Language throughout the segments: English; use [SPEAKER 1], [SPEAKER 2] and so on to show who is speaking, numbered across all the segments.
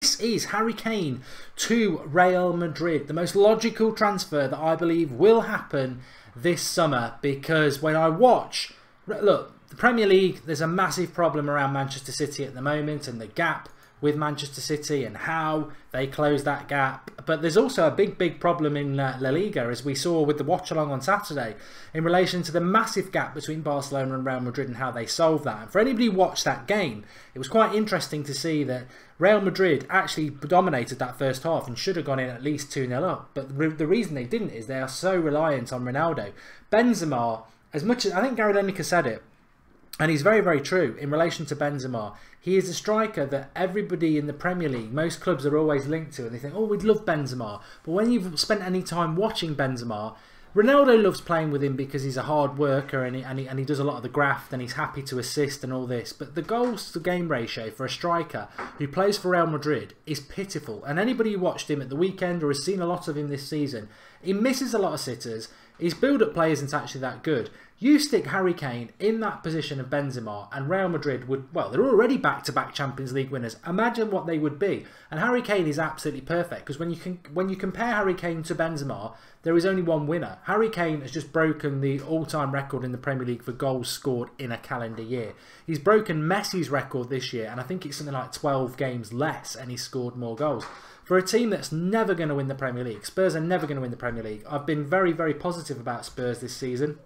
[SPEAKER 1] This is Harry Kane to Real Madrid, the most logical transfer that I believe will happen this summer, because when I watch, look, the Premier League, there's a massive problem around Manchester City at the moment and the gap with Manchester City and how they close that gap. But there's also a big problem in La Liga, as we saw with the watch along on Saturday, in relation to the massive gap between Barcelona and Real Madrid and how they solve that. And for anybody who watched that game, it was quite interesting to see that Real Madrid actually dominated that first half and should have gone in at least 2-0 up. But the reason they didn't is they are so reliant on Ronaldo. Benzema, as much as I think Gary Lineker said it, and he's very true in relation to Benzema. He is a striker that everybody in the Premier League, most clubs are always linked to, and they think, oh, we'd love Benzema. But when you've spent any time watching Benzema, Ronaldo loves playing with him because he's a hard worker and he does a lot of the graft and he's happy to assist and all this. But the goals to game ratio for a striker who plays for Real Madrid is pitiful. And anybody who watched him at the weekend or has seen a lot of him this season, he misses a lot of sitters. His build-up play isn't actually that good. You stick Harry Kane in that position of Benzema and Real Madrid would, well, they're already back-to-back Champions League winners. Imagine what they would be. And Harry Kane is absolutely perfect, because when you compare Harry Kane to Benzema, there is only one winner. Harry Kane has just broken the all-time record in the Premier League for goals scored in a calendar year. He's broken Messi's record this year, and I think it's something like 12 games less, and he's scored more goals. For a team that's never going to win the Premier League, Spurs are never going to win the Premier League. I've been very positive about Spurs this season.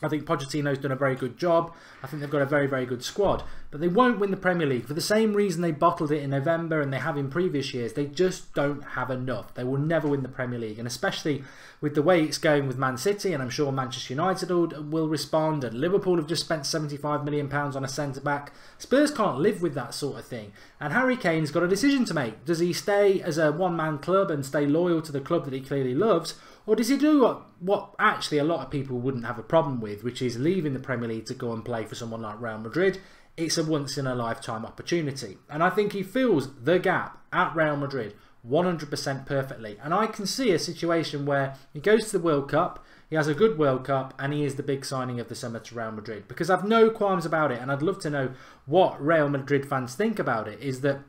[SPEAKER 1] I think Pochettino's done a very good job. I think they've got a very good squad. But they won't win the Premier League for the same reason they bottled it in November and they have in previous years. They just don't have enough. They will never win the Premier League. And especially with the way it's going with Man City, and I'm sure Manchester United will respond, and Liverpool have just spent £75 million on a centre-back. Spurs can't live with that sort of thing. And Harry Kane's got a decision to make. Does he stay as a one-man club and stay loyal to the club that he clearly loves? Or does he do what actually a lot of people wouldn't have a problem with, which is leaving the Premier League to go and play for someone like Real Madrid? It's a once-in-a-lifetime opportunity. And I think he fills the gap at Real Madrid 100% perfectly. And I can see a situation where he goes to the World Cup, he has a good World Cup, and he is the big signing of the summer to Real Madrid. Because I've no qualms about it, and I'd love to know what Real Madrid fans think about it, is that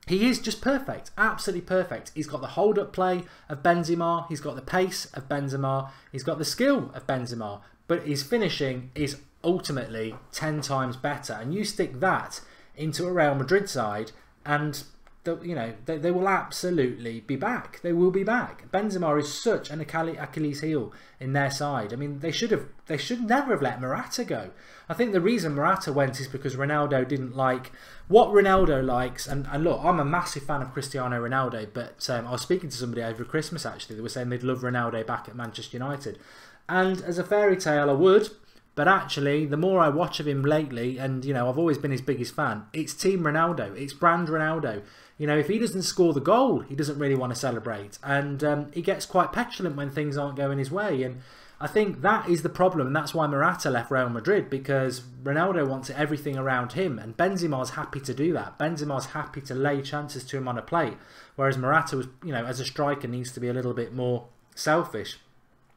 [SPEAKER 1] he is just perfect, absolutely perfect. He's got the hold-up play of Benzema, he's got the pace of Benzema, he's got the skill of Benzema, but his finishing is ultimately 10 times better. And you stick that into a Real Madrid side and they will absolutely be back. They will be back. Benzema is such an Achilles heel in their side. I mean, they should never have let Morata go. I think the reason Morata went is because Ronaldo didn't like what Ronaldo likes. And look, I'm a massive fan of Cristiano Ronaldo, but I was speaking to somebody over Christmas actually. They were saying they'd love Ronaldo back at Manchester United. And as a fairy tale, I would. But actually, the more I watch of him lately, and I've always been his biggest fan, it's Team Ronaldo, it's brand Ronaldo. If he doesn't score the goal, he doesn't really want to celebrate. And he gets quite petulant when things aren't going his way. And I think that is the problem, and that's why Morata left Real Madrid, because Ronaldo wants everything around him, and Benzema's happy to do that. Benzema's happy to lay chances to him on a plate, whereas Morata was, as a striker, needs to be a little bit more selfish.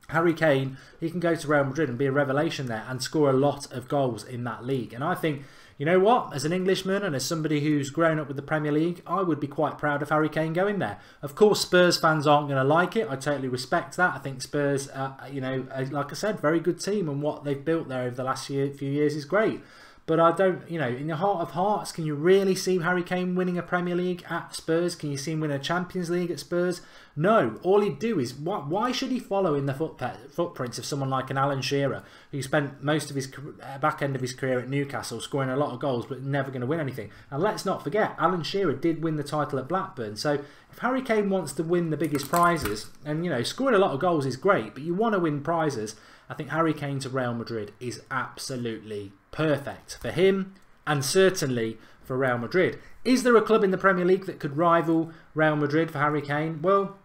[SPEAKER 1] Harry Kane, he can go to Real Madrid and be a revelation there and score a lot of goals in that league. And I think, you know what, as an Englishman and as somebody who's grown up with the Premier League, I would be quite proud of Harry Kane going there. Of course, Spurs fans aren't going to like it. I totally respect that. I think Spurs, like I said, very good team, and what they've built there over the last few years is great. But I don't, in your heart of hearts, can you really see Harry Kane winning a Premier League at Spurs? Can you see him win a Champions League at Spurs? No. All he'd do is, why should he follow in the footprints of someone like an Alan Shearer, who spent most of his back end of his career at Newcastle, scoring a lot of goals, but never going to win anything? And let's not forget, Alan Shearer did win the title at Blackburn. So if Harry Kane wants to win the biggest prizes, and scoring a lot of goals is great, but you want to win prizes, I think Harry Kane to Real Madrid is absolutely perfect for him, and certainly for Real Madrid. Is there a club in the Premier League that could rival Real Madrid for Harry Kane? Well,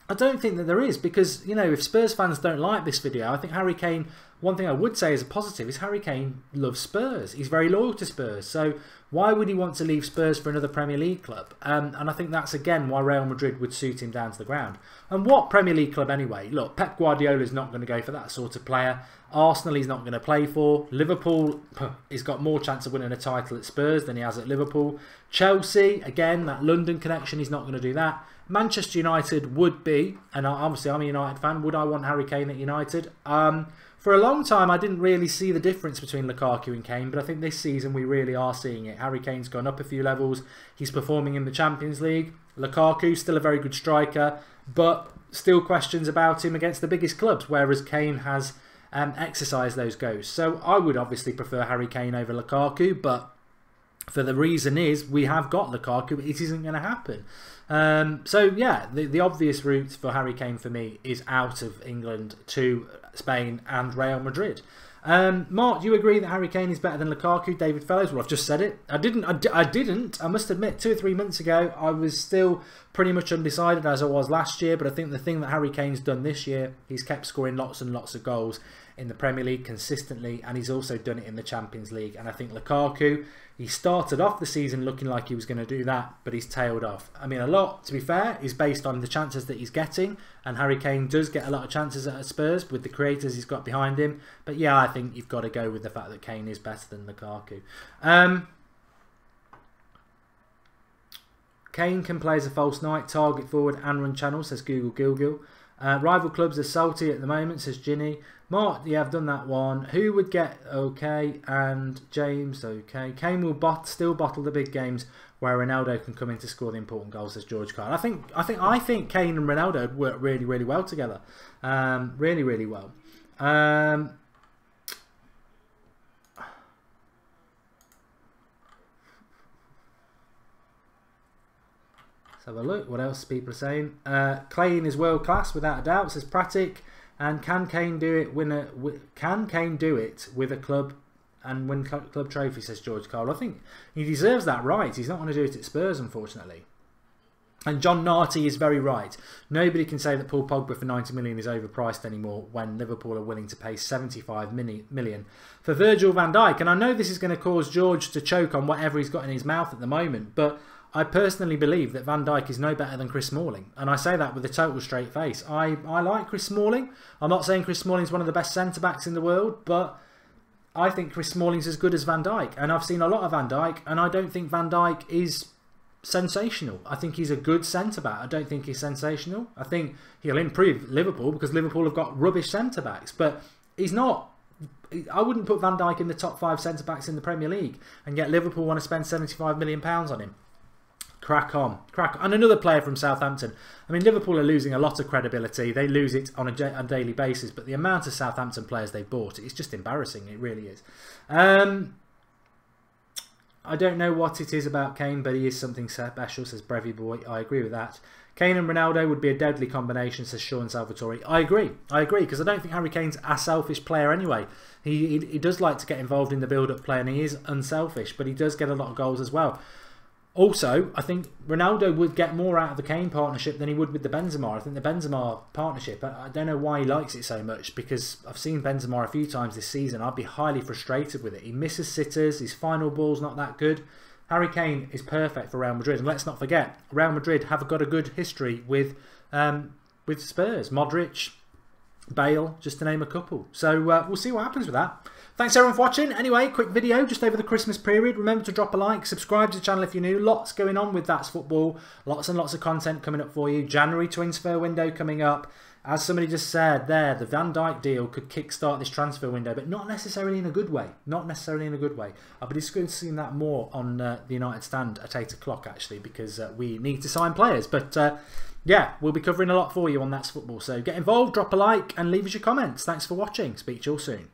[SPEAKER 1] I don't think that there is, because, if Spurs fans don't like this video, I think Harry Kane, one thing I would say as a positive is Harry Kane loves Spurs. He's very loyal to Spurs. So why would he want to leave Spurs for another Premier League club? And I think that's, again, why Real Madrid would suit him down to the ground. And what Premier League club anyway? Look, Pep Guardiola's not going to go for that sort of player. Arsenal he's not going to play for. Liverpool, he's got more chance of winning a title at Spurs than he has at Liverpool. Chelsea, again, that London connection, he's not going to do that. Manchester United would be, and obviously I'm a United fan, would I want Harry Kane at United? For a long time I didn't really see the difference between Lukaku and Kane, but I think this season we really are seeing it. Harry Kane's gone up a few levels. He's performing in the Champions League. Lukaku, still a very good striker, but still questions about him against the biggest clubs, whereas Kane has exercised those ghosts. So I would obviously prefer Harry Kane over Lukaku, but for the reason is we have got Lukaku, it isn't going to happen. So yeah, the obvious route for Harry Kane for me is out of England to Spain and Real Madrid. Mark, do you agree that Harry Kane is better than Lukaku? David Fellows, well, I've just said it. I didn't. I must admit, 2 or 3 months ago, I was still pretty much undecided as I was last year. But I think the thing that Harry Kane's done this year, he's kept scoring lots and lots of goals in the Premier League consistently, and he's also done it in the Champions League. And I think Lukaku, he started off the season looking like he was going to do that, but he's tailed off. I mean, a lot, to be fair, is based on the chances that he's getting, and Harry Kane does get a lot of chances at Spurs with the creators he's got behind him. But yeah, I think you've got to go with the fact that Kane is better than Lukaku. Kane can play as a false 9, target forward and run channel, says Google Gilgil. Rival clubs are salty at the moment, says Ginny. Mark, yeah, I've done that one. Who would get okay? And James, okay. Kane will still bottle the big games where Ronaldo can come in to score the important goals, says George Carl. I think Kane and Ronaldo work really, really well together. Really, really well. Let's have a look. What else people are saying? Kane is world class without a doubt, says Pratik. And can Kane do it? Can Kane do it with a club and win club trophy? Says George Cole. I think he deserves that right. He's not going to do it at Spurs, unfortunately. And John Narty is very right. Nobody can say that Paul Pogba for 90 million is overpriced anymore when Liverpool are willing to pay 75 million for Virgil van Dijk. And I know this is going to cause George to choke on whatever he's got in his mouth at the moment, but I personally believe that Van Dijk is no better than Chris Smalling, and I say that with a total straight face. I like Chris Smalling. I'm not saying Chris Smalling is one of the best centre-backs in the world, but I think Chris Smalling's as good as Van Dijk, and I've seen a lot of Van Dijk, and I don't think Van Dijk is sensational. I think he's a good centre-back. I don't think he's sensational. I think he'll improve Liverpool because Liverpool have got rubbish centre-backs, but he's not. I wouldn't put Van Dijk in the top 5 centre-backs in the Premier League, and yet Liverpool want to spend £75 million on him. Crack on. And another player from Southampton. I mean, Liverpool are losing a lot of credibility. They lose it on a daily basis, but the amount of Southampton players they've bought, it's just embarrassing. It really is. I don't know what it is about Kane, but he is something special, says Brevy Boy. I agree with that. Kane and Ronaldo would be a deadly combination, says Sean Salvatore. I agree, because I don't think Harry Kane's a selfish player anyway. He does like to get involved in the build-up play, and he is unselfish, but he does get a lot of goals as well. Also, I think Ronaldo would get more out of the Kane partnership than he would with the Benzema. I think the Benzema partnership, I don't know why he likes it so much, because I've seen Benzema a few times this season. I'd be highly frustrated with it. He misses sitters, his final ball's not that good. Harry Kane is perfect for Real Madrid, and let's not forget, Real Madrid have got a good history with Spurs. Modric, Bale, just to name a couple. So we'll see what happens with that. Thanks everyone for watching. Anyway, quick video just over the Christmas period. Remember to drop a like, subscribe to the channel if you're new. Lots going on with That's Football. Lots and lots of content coming up for you. January transfer window coming up. As somebody just said there, the Van Dijk deal could kickstart this transfer window, but not necessarily in a good way. Not necessarily in a good way. I'll be discussing that more on the United Stand at 8 o'clock actually, because we need to sign players. But yeah, we'll be covering a lot for you on That's Football. So get involved, drop a like, and leave us your comments. Thanks for watching. Speak to you all soon.